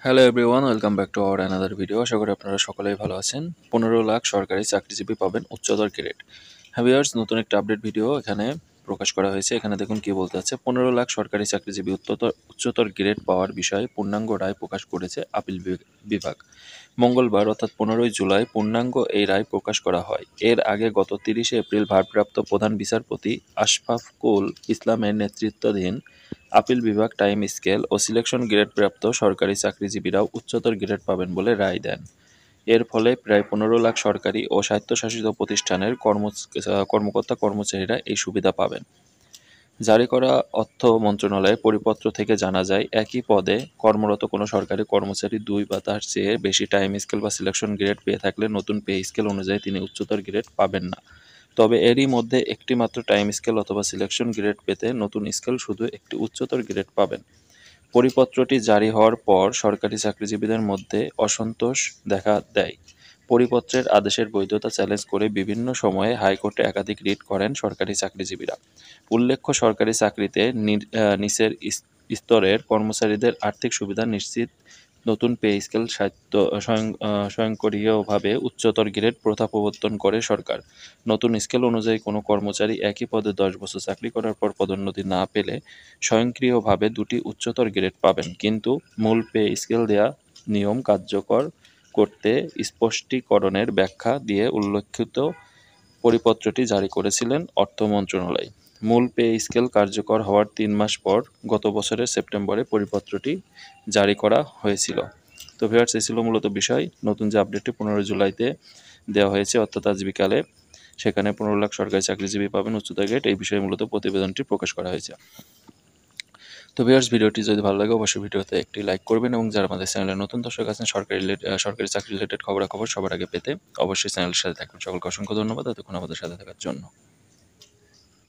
Hello everyone, welcome back to our another video. আশা করি আপনারা সকলেই ভালো আছেন। 15 লাখ সরকারি চাকরিজীবী পাবেন উচ্চতর গ্রেড। হ্যাঁ ভিউয়ার্স, নতুন একটা আপডেট ভিডিও এখানে প্রকাশ করা হয়েছে। এখানে দেখুন কি বলতে আছে। 15 লাখ সরকারি চাকরিজীবী উচ্চতর গ্রেড পাওয়ার বিষয়ে পূর্ণাঙ্গ রায় প্রকাশ করেছে আপিল বিভাগ। মঙ্গলবার অর্থাৎ 15ই জুলাই পূর্ণাঙ্গ এই রায় প্রকাশ করা হয়। এর আগে গত 30শে এপ্রিল ভারপ্রাপ্ত প্রধান বিচারপতি আশফাক কুল ইসলামের নেতৃত্বাধীন আপিল বিভাগ টাইম স্কেল ও সিলেকশন গ্রেড প্রাপ্ত সরকারি চাকরিজীবীরাও উচ্চতর গ্রেড পাবেন বলে রায় দেন। এর ফলে প্রায় 15 লাখ সরকারি ও স্বায়ত্তশাসিত প্রতিষ্ঠানের কর্মকর্তা-কর্মচারীরা এই সুবিধা পাবেন। জারি করা অর্থ মন্ত্রণালয়ের পরিপত্র থেকে জানা যায়, একই পদে কর্মরত কোনো সরকারি কর্মচারী 2 বা তার চেয়ে বেশি টাইম স্কেল বা সিলেকশন গ্রেড পেয়ে থাকলে নতুন পে স্কেল অনুযায়ী তিনি উচ্চতর গ্রেড পাবেন না। তবে এরই মধ্যে একটি মাত্র টাইম স্কেল অথবা সিলেকশন গ্রেড পেতে নতুন স্কেল শুধু একটি উচ্চতর গ্রেড পাবেন। পরিপত্রটি জারি হওয়ার পর সরকারি চাকরিজীবীদের মধ্যে অসন্তোষ দেখা দেয়। পরিপত্রের আদেশের বৈধতা চ্যালেঞ্জ করে বিভিন্ন সময়ে হাইকোর্টে একাধিক রিট করেন সরকারি চাকরিজীবীরা। উল্লেখ্য, সরকারি চাকরিতে নিচের স্তরের কর্মচারীদের আর্থিক সুবিধা নিশ্চিত নতুন পে স্কেল স্বয়ংক্রিয়ভাবে উচ্চতর গ্রেড প্রথা প্রবর্তন করে সরকার। নতুন স্কেল অনুযায়ী কোনো কর্মচারী একই পদে 10 বছর চাকরি করার পর পদোন্নতি না পেলে স্বয়ংক্রিয়ভাবে দুটি উচ্চতর গ্রেড পাবেন, কিন্তু মূল পে স্কেল দেয়া নিয়ম কার্যকর করতে স্পষ্টীকরণের ব্যাখ্যা দিয়ে উল্লেখিত পরিপত্রটি জারি করেছিলেন অর্থ মন্ত্রণালয়। মূল পে স্কেল কার্যকর হওয়ার 3 মাস পর গত বছরের সেপ্টেম্বরে পরিপত্রটি জারি করা হয়েছিল। তো ভিউয়ার্স, এই ছিল মূলত বিষয়। নতুন যে আপডেটটি 15 জুলাইতে দেওয়া হয়েছে অর্থাৎ আজ বিকালে, সেখানে 15 লাখ সরকারি চাকরিজীবী পাবেন উচ্চতর গ্রেড, এই বিষয়ে মূলত প্রতিবেদনটি প্রকাশ করা হয়েছে। তো ভিউয়ার্স, ভিডিওটি যদি ভালো লাগে অবশ্যই ভিডিওতে একটি লাইক করবেন এবং যারা আমাদের চ্যানেলে নতুন দর্শক আছেন সরকারি চাকরি রিলেটেড খবরাখবর সবার আগে পেতে অবশ্যই চ্যানেলের সাথে থাকবেন। সকলকে অসংখ্য ধন্যবাদ এতক্ষণ আমাদের সাথে থাকার জন্য।